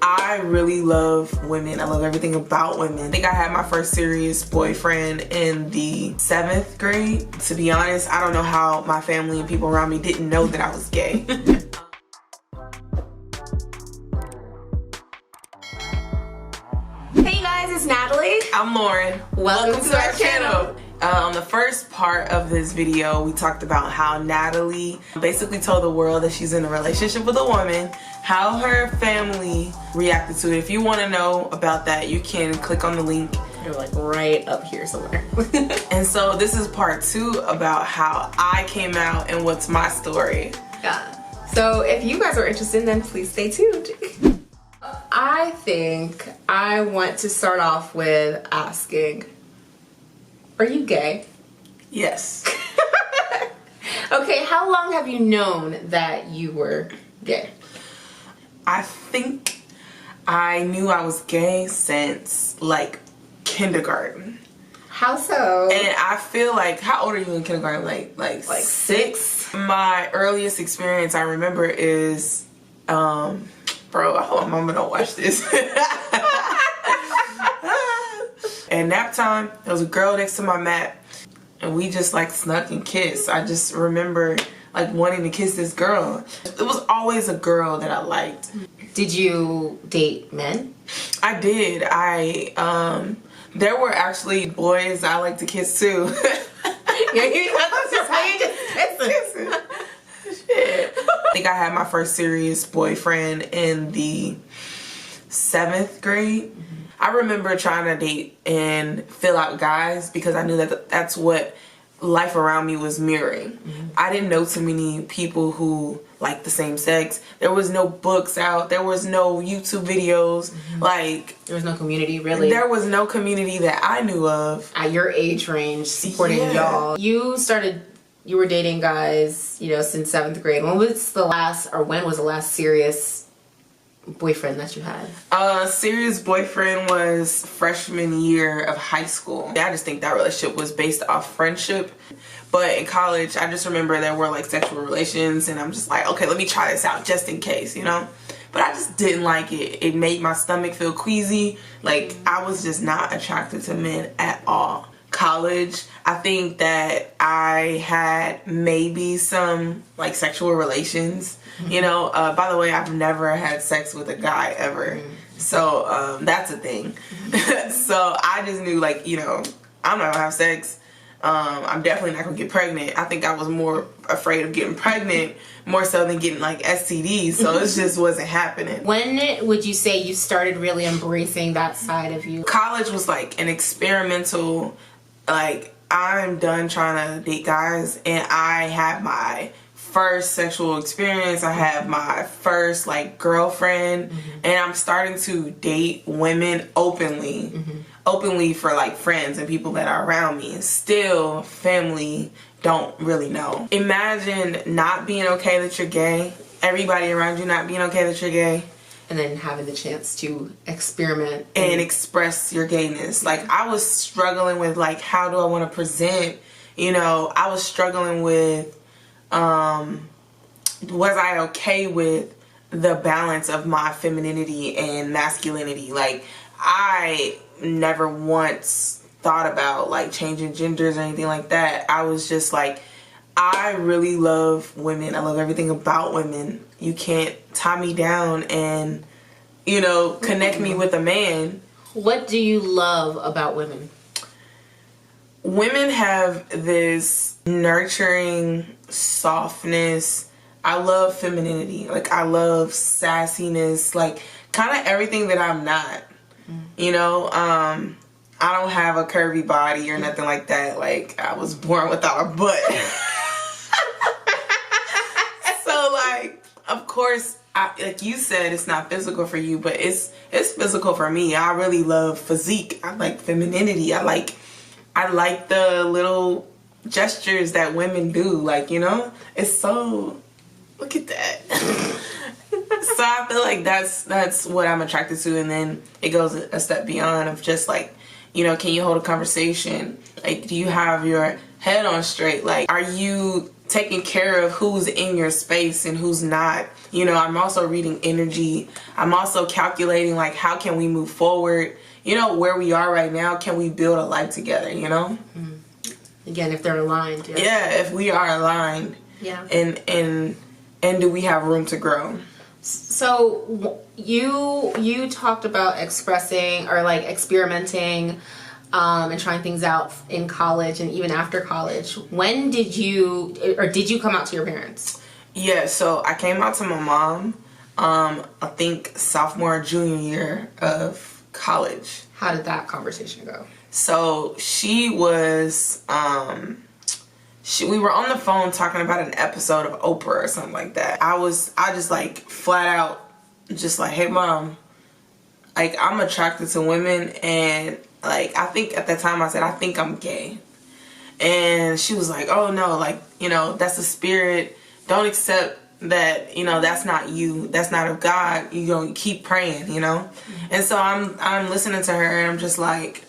I really love women. I love everything about women. I think I had my first serious boyfriend in the 7th grade. To be honest, I don't know how my family and people around me didn't know that I was gay. Hey guys, it's Natalie. I'm Lauren. Welcome to our channel. On the first part of this video, we talked about how Natalie basically told the world that she's in a relationship with a woman, how her family reacted to it. If you want to know about that, you can click on the link. You're like right up here somewhere. And so this is part 2 about how I came out and what's my story. Yeah. So if you guys are interested, then please stay tuned. I think I want to start off with asking, are you gay? Yes. Okay, how long have you known that you were gay? I think I knew I was gay since like kindergarten. How so? And I feel like, how old are you in kindergarten? Like 6? My earliest experience I remember is, bro, I hope my mama don't watch this. And nap time, there was a girl next to my mat, and we just like snuck and kissed. I just remember like wanting to kiss this girl. It was always a girl that I liked. Did you date men? I did. There were actually boys I like to kiss too. Yeah, that's just how you just kissing. Shit. I think I had my first serious boyfriend in the 7th grade. I remember trying to date and fill out guys because I knew that that's what life around me was mirroring. I didn't know too many people who liked the same sex. There was no books out. There was no YouTube videos. Like, there was no community, really. There was no community that I knew of. At your age range, supporting y'all. You were dating guys, you know, since 7th grade. When was the last serious boyfriend that you had? Serious boyfriend was freshman year of high school. I just think that relationship was based off friendship. But in college, I just remember there were like sexual relations, and I'm just like, okay, let me try this out just in case, you know? But I just didn't like it. It made my stomach feel queasy. Like, I was just not attracted to men at all. College, I think that I had maybe some like sexual relations. You know, by the way, I've never had sex with a guy ever. So that's a thing. So I just knew, like, you know, I'm not gonna have sex. I'm definitely not gonna get pregnant. I think I was more afraid of getting pregnant more so than getting like STDs. So it just wasn't happening. When would you say you started really embracing that side of you? College was like an experimental, like, I'm done trying to date guys, and I had my first sexual experience. I have my first like girlfriend, and I'm starting to date women openly. Openly for like friends and people that are around me, and still family don't really know. Imagine not being okay that you're gay, everybody around you not being okay that you're gay, and then having the chance to experiment and express your gayness. Like, I was struggling with like, how do I want to present, you know? I was struggling with was I okay with the balance of my femininity and masculinity? Like, I never once thought about like changing genders or anything like that. I was just like, I really love women. I love everything about women. You can't tie me down and, you know, connect me with a man. What do you love about women? Women have this nurturing softness. I love femininity. Like, I love sassiness. Like, kind of everything that I'm not. You know, I don't have a curvy body or nothing like that. Like, I was born without a butt. So, like, of course, like you said, it's not physical for you, but it's physical for me. I really love physique. I like femininity. I like the little gestures that women do. Like, you know, it's so, look at that. So I feel like that's what I'm attracted to, and then it goes a step beyond of just like, you know, can you hold a conversation? Like, do you have your head on straight? Like, are you taking care of who's in your space and who's not. You know, I'm also reading energy. I'm also calculating, like, how can we move forward? You know, where we are right now, can we build a life together, you know? Again, if they're aligned. Yeah, yeah, if we are aligned. Yeah. And do we have room to grow? So you talked about expressing or like experimenting and trying things out in college and even after college. When did you come out to your parents? Yeah, so I came out to my mom, I think sophomore, junior year of college. How did that conversation go? So she was, we were on the phone talking about an episode of Oprah or something like that. I just like flat out just like, hey mom, like I'm attracted to women, and like I think at that time I said, I think I'm gay. And she was like, oh no, like, you know, that's the spirit. Don't accept that, you know, that's not you. That's not of God. You gonna keep praying, you know? And so I'm listening to her, and I'm just like,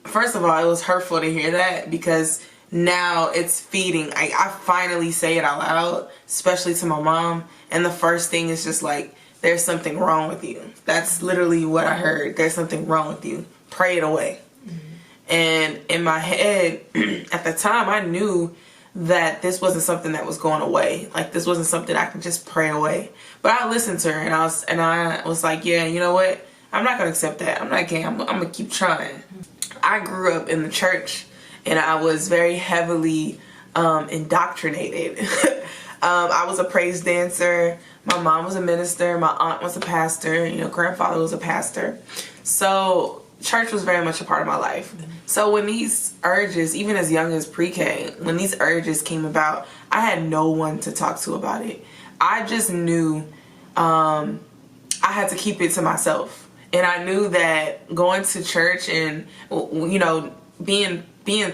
first of all, it was hurtful to hear that, because now it's feeding. I finally say it out loud, especially to my mom. And the first thing is just like, there's something wrong with you. That's literally what I heard. There's something wrong with you. Pray it away. And in my head, at the time, I knew that this wasn't something that was going away. Like, this wasn't something I could just pray away. But I listened to her, and I was like, yeah, you know what? I'm not gonna accept that. I'm not gay. I'm gonna keep trying. I grew up in the church, and I was very heavily indoctrinated. I was a praise dancer. My mom was a minister. My aunt was a pastor. You know, grandfather was a pastor. So church was very much a part of my life. So when these urges, even as young as pre-K, when these urges came about, I had no one to talk to about it. I just knew I had to keep it to myself. And I knew that going to church and, you know, being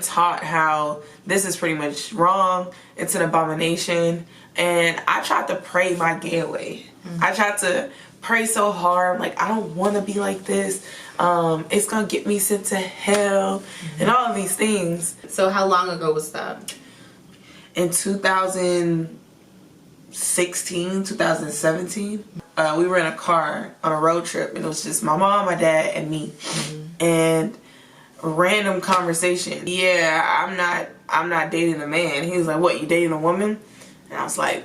taught how this is pretty much wrong, it's an abomination. And I tried to pray my gay away. I tried to pray so hard. I'm like, I don't want to be like this. It's going to get me sent to hell and all of these things. So how long ago was that? In 2016, 2017. We were in a car on a road trip, and it was just my mom, my dad, and me. And random conversation. Yeah, I'm not dating a man. He was like, what, you dating a woman? And I was like,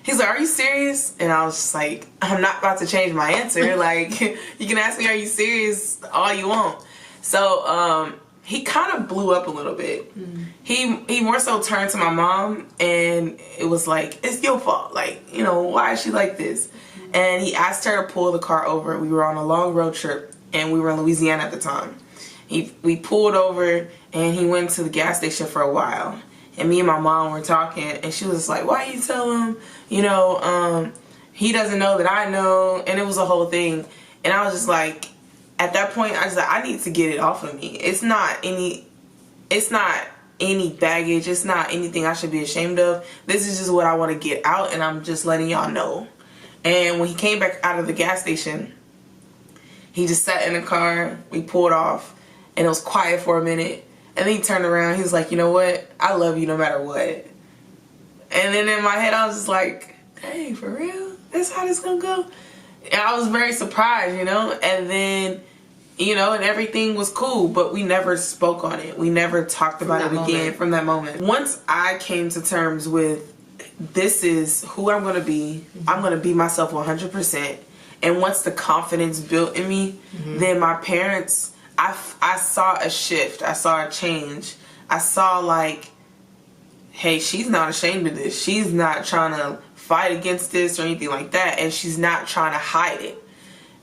he's like, are you serious? And I was just like, I'm not about to change my answer. Like, you can ask me, are you serious, all you want. So he kind of blew up a little bit. He more so turned to my mom, and it was like, it's your fault. Like, you know, why is she like this? And he asked her to pull the car over. We were on a long road trip, and we were in Louisiana at the time. We pulled over, and he went to the gas station for a while. And me and my mom were talking, and she was like, why you tell him, you know, he doesn't know that I know. And it was a whole thing. And I was just like, at that point, I was like, I need to get it off of me. It's not any baggage. It's not anything I should be ashamed of. This is just what I want to get out, and I'm just letting y'all know. And when he came back out of the gas station, he just sat in the car. We pulled off, and it was quiet for a minute. And then he turned around. He was like, you know what? I love you no matter what. And then in my head, I was just like, dang, for real? That's how this gonna go? And I was very surprised, you know? And then, you know, and everything was cool, but we never spoke on it. We never talked about it again from that moment. Once I came to terms with, this is who I'm gonna be. I'm gonna be myself 100%. And once the confidence built in me, then my parents, I saw a shift. I saw a change. I saw like, hey, she's not ashamed of this. She's not trying to fight against this or anything like that. And she's not trying to hide it.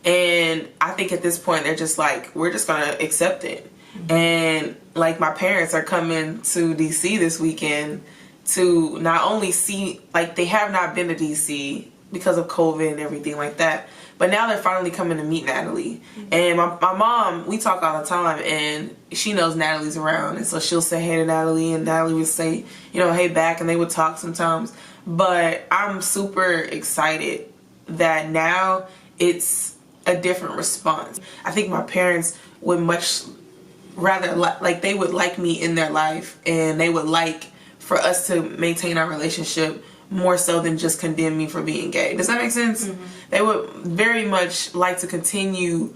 And I think at this point, they're just like, we're just going to accept it. And like, my parents are coming to DC this weekend to not only see, like, they have not been to DC because of COVID and everything like that. But now they're finally coming to meet Nathalie. And my mom, we talk all the time, and she knows Nathalie's around. And so she'll say hey to Nathalie, and Nathalie would say, you know, hey back, and they would talk sometimes. But I'm super excited that now it's a different response. I think my parents would much rather, like, they would like me in their life, and they would like for us to maintain our relationship more so than just condemn me for being gay. Does that make sense? They would very much like to continue,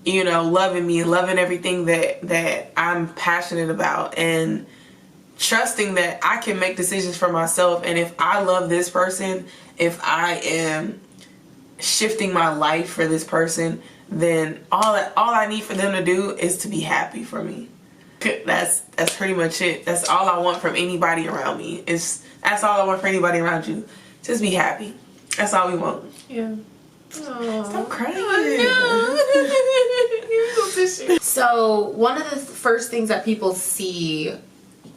you know, loving me, loving everything that I'm passionate about, and trusting that I can make decisions for myself. And if I love this person, if I am shifting my life for this person, then all I need for them to do is to be happy for me. That's pretty much it. That's all I want from anybody around me. That's all I want for anybody around you. Just be happy. That's all we want. Yeah. Aww. Stop crying. So one of the first things that people see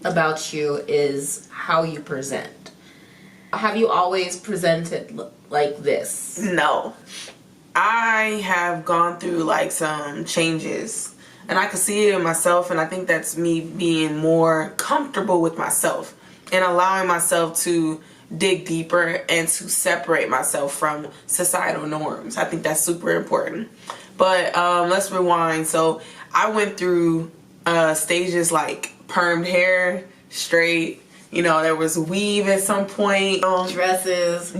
about you is how you present. Have you always presented like this? No. I have gone through like some changes, and I can see it in myself, and I think that's me being more comfortable with myself and allowing myself to dig deeper and to separate myself from societal norms. I think that's super important. But let's rewind. So I went through stages like permed hair, straight, you know, there was weave at some point. Dresses.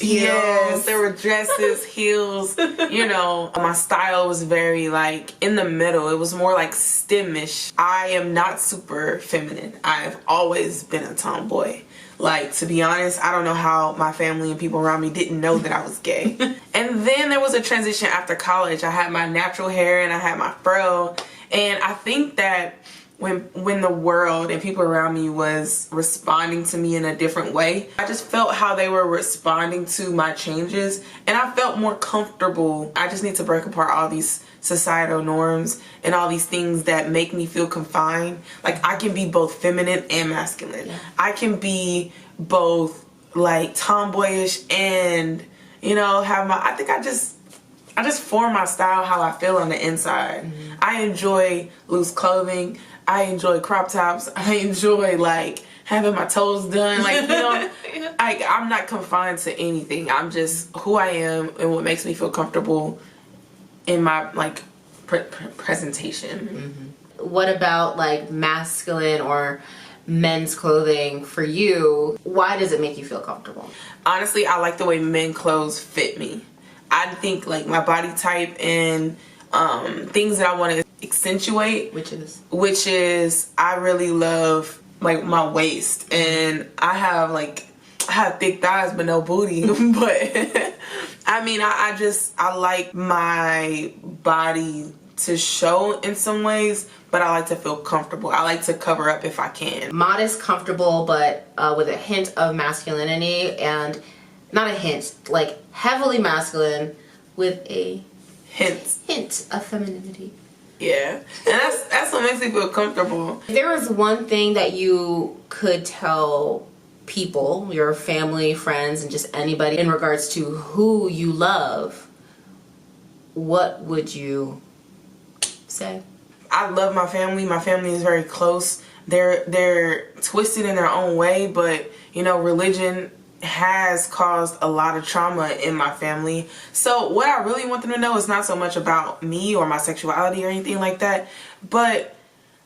Yes, there were dresses, heels. You know, my style was very like in the middle. It was more like STEM-ish. I am not super feminine. I've always been a tomboy. Like, to be honest, I don't know how my family and people around me didn't know that I was gay. And then there was a transition after college. I had my natural hair and I had my fro. And I think that when the world and people around me was responding to me in a different way, I just felt how they were responding to my changes, and I felt more comfortable. I just need to break apart all these societal norms and all these things that make me feel confined. Like, I can be both feminine and masculine. Yeah. I can be both like tomboyish and, you know, I just form my style how I feel on the inside. I enjoy loose clothing. I enjoy crop tops. I enjoy like having my toes done. Like, you know, I'm not confined to anything. I'm just who I am and what makes me feel comfortable in my like presentation. What about like masculine or men's clothing for you? Why does it make you feel comfortable? Honestly, I like the way men clothes fit me. I think like my body type and things that I want to accentuate, which is I really love like my waist, and I have thick thighs but no booty. But I mean, I like my body to show in some ways, but I like to feel comfortable. I like to cover up if I can. Modest, comfortable, but with a hint of masculinity, and not a hint, like heavily masculine with a hint of femininity. Yeah, and that's what makes me feel comfortable. If there was one thing that you could tell people, your family, friends, and just anybody in regards to who you love, what would you say? I love my family. My family is very close. They're twisted in their own way, but you know, religion has caused a lot of trauma in my family. So what I really want them to know is not so much about me or my sexuality or anything like that, but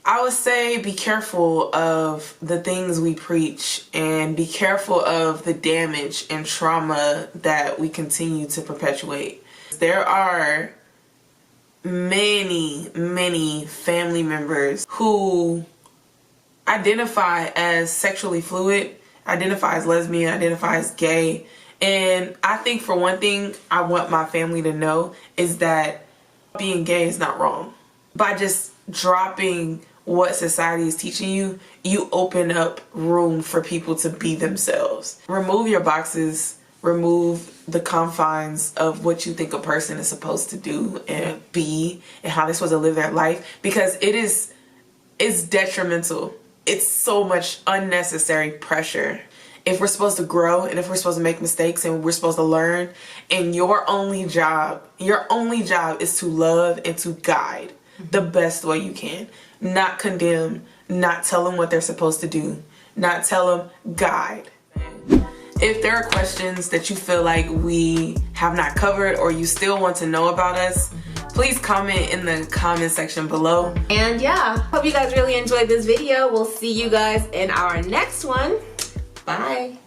I would say be careful of the things we preach, and be careful of the damage and trauma that we continue to perpetuate. There are many family members who identify as sexually fluid, identify as lesbian, identify as gay. And I think for one thing I want my family to know is that being gay is not wrong. By just dropping what society is teaching you, you open up room for people to be themselves. Remove your boxes, remove the confines of what you think a person is supposed to do and be and how they're supposed to live their life, because it's detrimental. It's so much unnecessary pressure. If we're supposed to grow and if we're supposed to make mistakes and we're supposed to learn, and your only job is to love and to guide the best way you can. Not condemn, not tell them what they're supposed to do, not tell them, guide. If there are questions that you feel like we have not covered or you still want to know about us, please comment in the comment section below. And yeah, hope you guys really enjoyed this video. We'll see you guys in our next one. Bye.